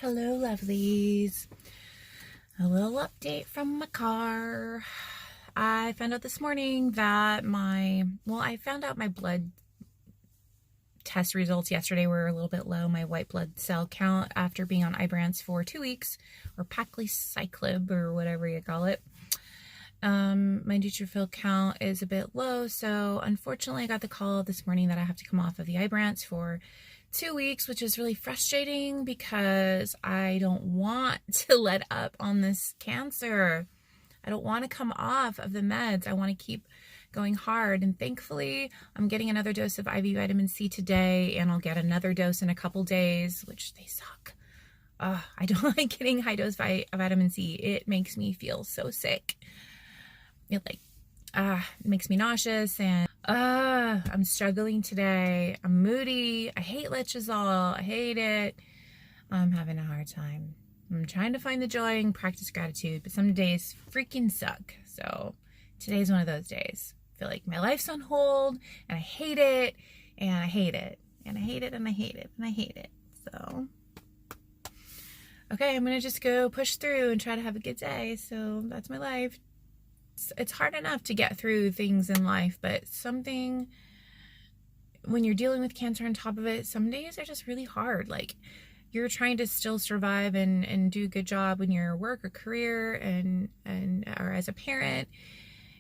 Hello, lovelies. A little update from my car. I found out this morning that I found out my blood test results yesterday were a little bit low. My white blood cell count after being on Ibrance for 2 weeks, or paclitaxel or whatever you call it. My neutrophil count is a bit low, so unfortunately I got the call this morning that I have to come off of the Ibrance for 2 weeks, which is really frustrating because I don't want to let up on this cancer. I don't want to come off of the meds. I want to keep going hard, and thankfully I'm getting another dose of IV vitamin C today, and I'll get another dose in a couple days, which they suck. I don't like getting high dose vitamin C. It makes me feel so sick. It makes me nauseous, and I'm struggling today. I'm moody. I hate letrozole. I hate it. I'm having a hard time. I'm trying to find the joy and practice gratitude, but some days freaking suck. So today's one of those days. I feel like my life's on hold, and I hate it, and I hate it, and I hate it, and I hate it, and I hate it. So, okay, I'm going to just go push through and try to have a good day. So that's my life. It's hard enough to get through things in life, but when you're dealing with cancer on top of it, some days are just really hard. Like, you're trying to still survive and do a good job in your work or career or as a parent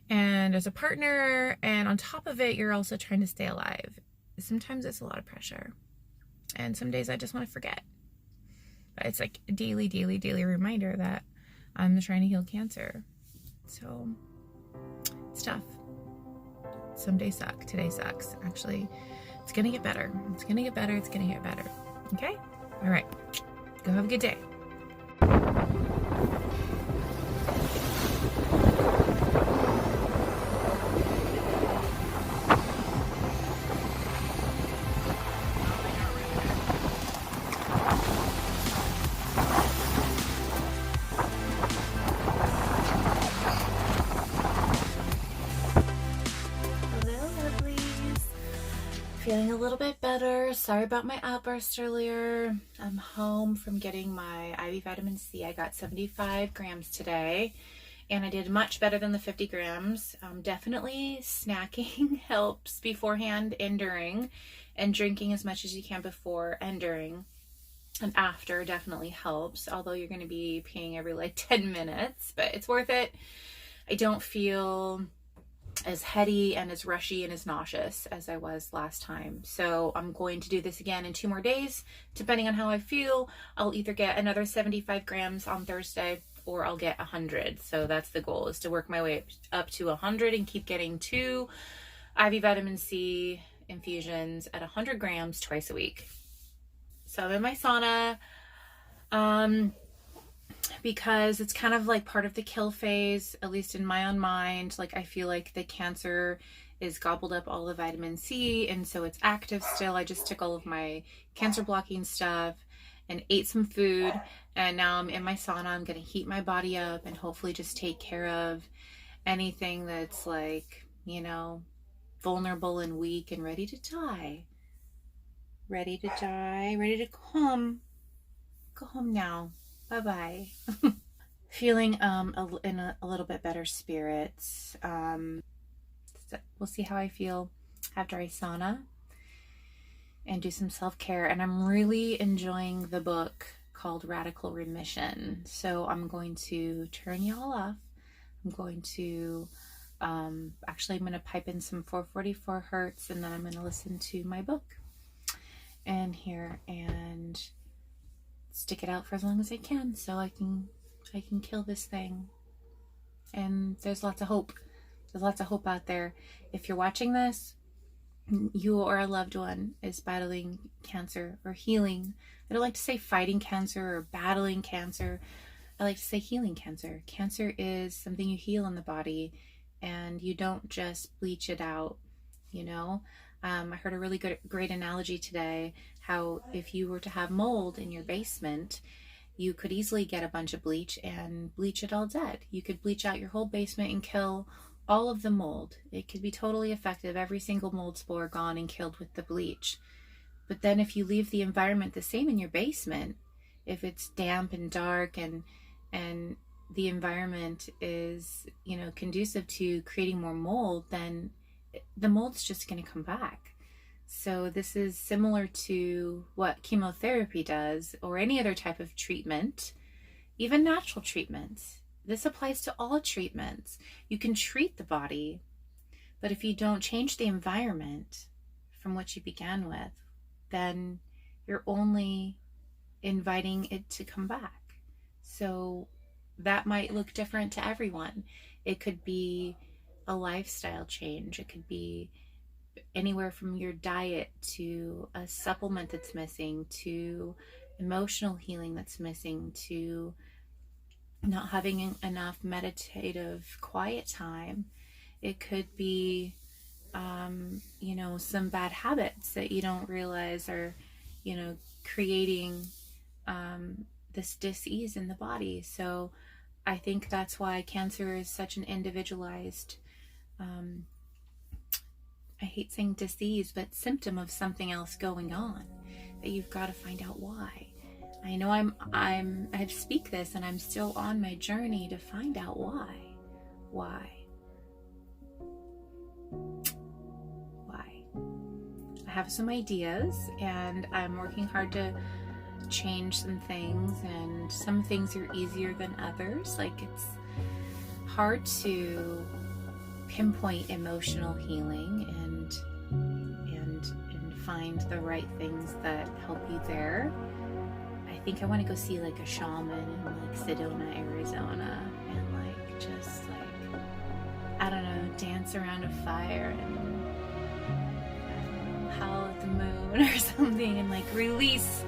and as a partner, and on top of it you're also trying to stay alive. Sometimes it's a lot of pressure, and some days I just want to forget. But it's like a daily reminder that I'm trying to heal cancer. So it's tough. Some days suck. Today sucks. Actually, it's gonna get better. It's gonna get better. It's gonna get better. Okay? All right. Go have a good day. Feeling a little bit better. Sorry about my outburst earlier. I'm home from getting my IV vitamin C. I got 75 grams today, and I did much better than the 50 grams. Definitely snacking helps beforehand and during, and drinking as much as you can before and during. And after definitely helps, although you're going to be peeing every 10 minutes, but it's worth it. I don't feel as heady and as rushy and as nauseous as I was last time. So I'm going to do this again in 2 more days. Depending on how I feel, I'll either get another 75 grams on Thursday or I'll get 100. So that's the goal, is to work my way up to 100 and keep getting 2 IV vitamin C infusions at 100 grams twice a week. So I'm in my sauna because it's kind of like part of the kill phase, at least in my own mind. Like, I feel like the cancer is gobbled up all the vitamin C, and so it's active still. I just took all of my cancer blocking stuff and ate some food, and now I'm in my sauna. I'm going to heat my body up and hopefully just take care of anything that's vulnerable and weak and ready to die. Ready to go home. Go home now. Bye-bye. Feeling in a little bit better spirits. So we'll see how I feel after I sauna and do some self-care. And I'm really enjoying the book called Radical Remission. So I'm going to turn y'all off. I'm going to I'm going to pipe in some 444 hertz, and then I'm going to listen to my book and stick it out for as long as I can, so I can kill this thing. And there's lots of hope. There's lots of hope out there. If you're watching this, you or a loved one is battling cancer or healing. I don't like to say fighting cancer or battling cancer. I like to say healing cancer. Cancer is something you heal in the body, and you don't just bleach it out, I heard a really great analogy today, how if you were to have mold in your basement, you could easily get a bunch of bleach and bleach it all dead. You could bleach out your whole basement and kill all of the mold. It could be totally effective, every single mold spore gone and killed with the bleach. But then if you leave the environment the same in your basement, if it's damp and dark and the environment is, you know, conducive to creating more mold, then the mold's just going to come back. So this is similar to what chemotherapy does, or any other type of treatment, even natural treatments. This applies to all treatments. You can treat the body, but if you don't change the environment from what you began with, then you're only inviting it to come back. So that might look different to everyone. It could be a lifestyle change. It could be anywhere from your diet to a supplement that's missing, to emotional healing that's missing, to not having enough meditative quiet time. It could be, you know, some bad habits that you don't realize are, you know, creating this dis-ease in the body. So I think that's why cancer is such an individualized, I hate saying disease, but symptom of something else going on that you've got to find out why. I know I speak this, and I'm still on my journey to find out why. I have some ideas, and I'm working hard to change some things, and some things are easier than others. Like, it's hard to pinpoint emotional healing and find the right things that help you there. I think I want to go see like a shaman in like Sedona, Arizona, and like just like, I don't know, dance around a fire and howl at the moon or something, and like release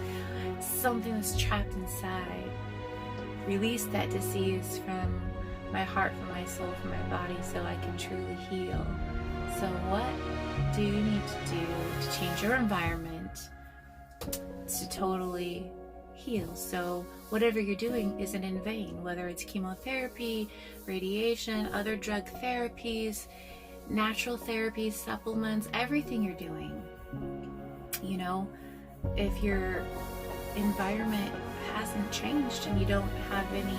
something that's trapped inside. Release that disease from my heart, from my soul, from my body, so I can truly heal. So what do you need to do to change your environment to totally heal? So whatever you're doing isn't in vain, whether it's chemotherapy, radiation, other drug therapies, natural therapies, supplements, everything you're doing. You know, if your environment hasn't changed and you don't have any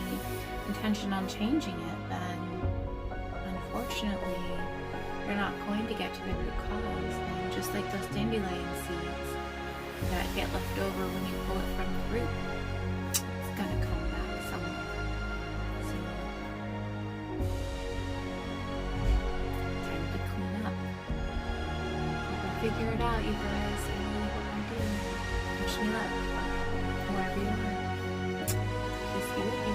intention on changing it, then unfortunately you're not going to get to the root cause. And just like those dandelion seeds that get left over when you pull it from the root, it's gonna come back somewhere. So time to clean up. Hope I figure it out, you guys. I really hope I do. Wish me luck wherever you are. Peace be with you.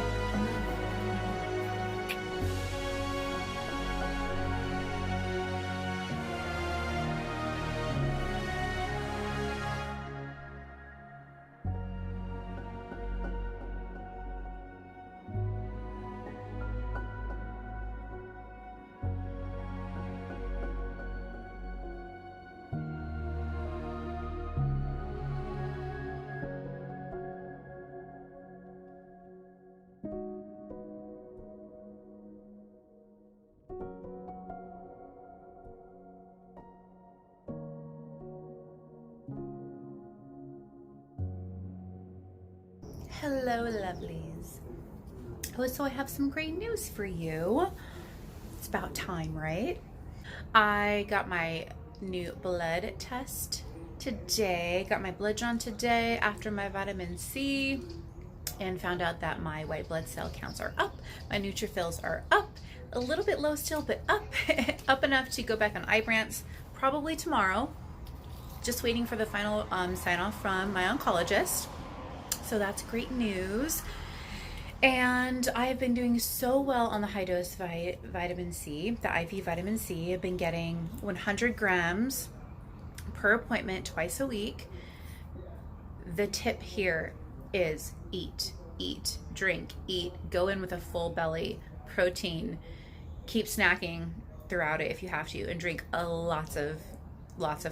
Hello, lovelies. Oh, so I have some great news for you. It's about time, right? I got my new blood test today. Got my blood drawn today after my vitamin C, and found out that my white blood cell counts are up. My neutrophils are up. A little bit low still, but up. Up enough to go back on Ibrance probably tomorrow. Just waiting for the final sign off from my oncologist. So that's great news. And I've been doing so well on the high dose vitamin C, the IV vitamin C. I've been getting 100 grams per appointment twice a week. The tip here is eat, drink, eat, go in with a full belly, protein, keep snacking throughout it if you have to, and drink lots of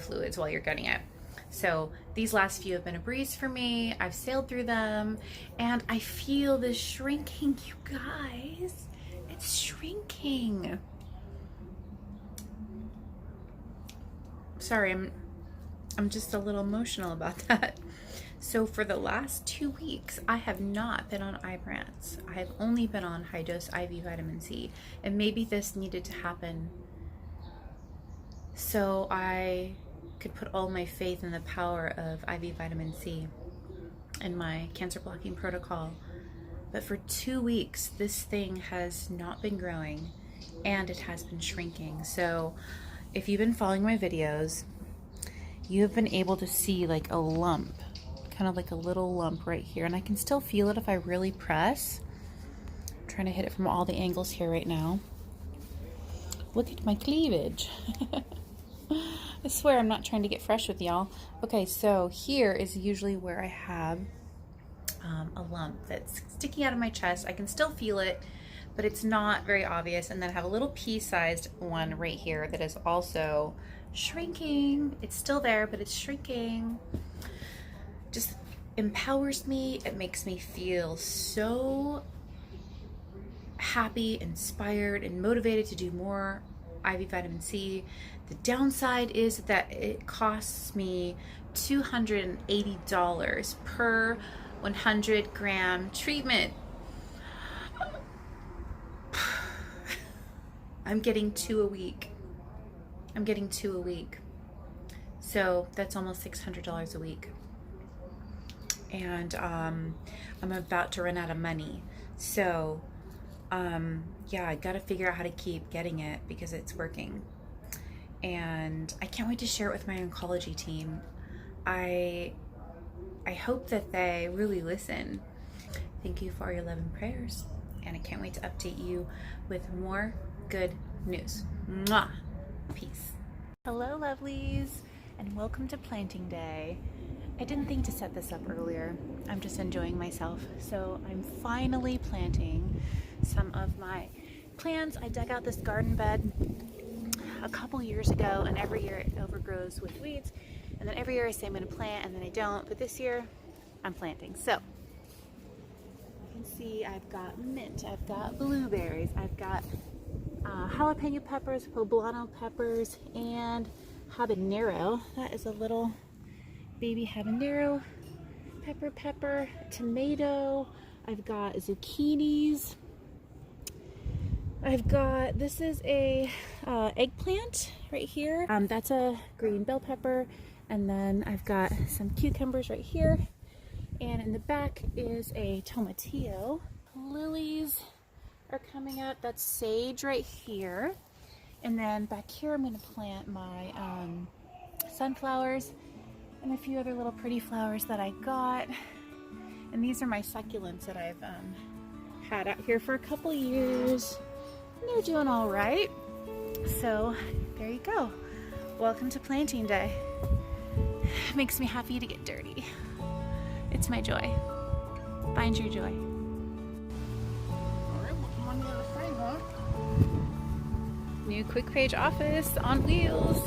fluids while you're getting it. So these last few have been a breeze for me. I've sailed through them, and I feel this shrinking, you guys. It's shrinking. Sorry, I'm just a little emotional about that. So for the last 2 weeks, I have not been on Ibrance. I have only been on high dose IV vitamin C, and maybe this needed to happen so I could put all my faith in the power of IV vitamin C in my cancer blocking protocol. But for 2 weeks, this thing has not been growing and it has been shrinking. So if you've been following my videos, you have been able to see like a lump, kind of like a little lump right here. And I can still feel it if I really press. I'm trying to hit it from all the angles here right now. Look at my cleavage. I swear I'm not trying to get fresh with y'all. Okay, so here is usually where I have a lump that's sticking out of my chest. I can still feel it, but it's not very obvious. And then I have a little pea-sized one right here that is also shrinking. It's still there, but it's shrinking. Just empowers me. It makes me feel so happy, inspired, and motivated to do more IV vitamin C. The downside is that it costs me $280 per 100 gram treatment. I'm getting 2 a week. I'm getting 2 a week. So that's almost $600 a week. And I'm about to run out of money. So yeah, I gotta figure out how to keep getting it because it's working. And I can't wait to share it with my oncology team. I hope that they really listen. Thank you for your love and prayers. And I can't wait to update you with more good news. Mwah! Peace. Hello, lovelies, and welcome to planting day. I didn't think to set this up earlier. I'm just enjoying myself. So I'm finally planting some of my plants. I dug out this garden bed a couple years ago, and every year it overgrows with weeds. And then every year I say I'm going to plant, and then I don't. But this year I'm planting. So you can see I've got mint, I've got blueberries, I've got jalapeno peppers, poblano peppers, and habanero. That is a little baby habanero, pepper, tomato. I've got zucchinis. I've got, this is a eggplant right here. That's a green bell pepper. And then I've got some cucumbers right here. And in the back is a tomatillo. Lilies are coming up. That's sage right here. And then back here I'm going to plant my sunflowers and a few other little pretty flowers that I got. And these are my succulents that I've had out here for a couple years. And they're doing all right. So there you go. Welcome to planting day. It makes me happy to get dirty. It's my joy. Find your joy. New quick page office on wheels.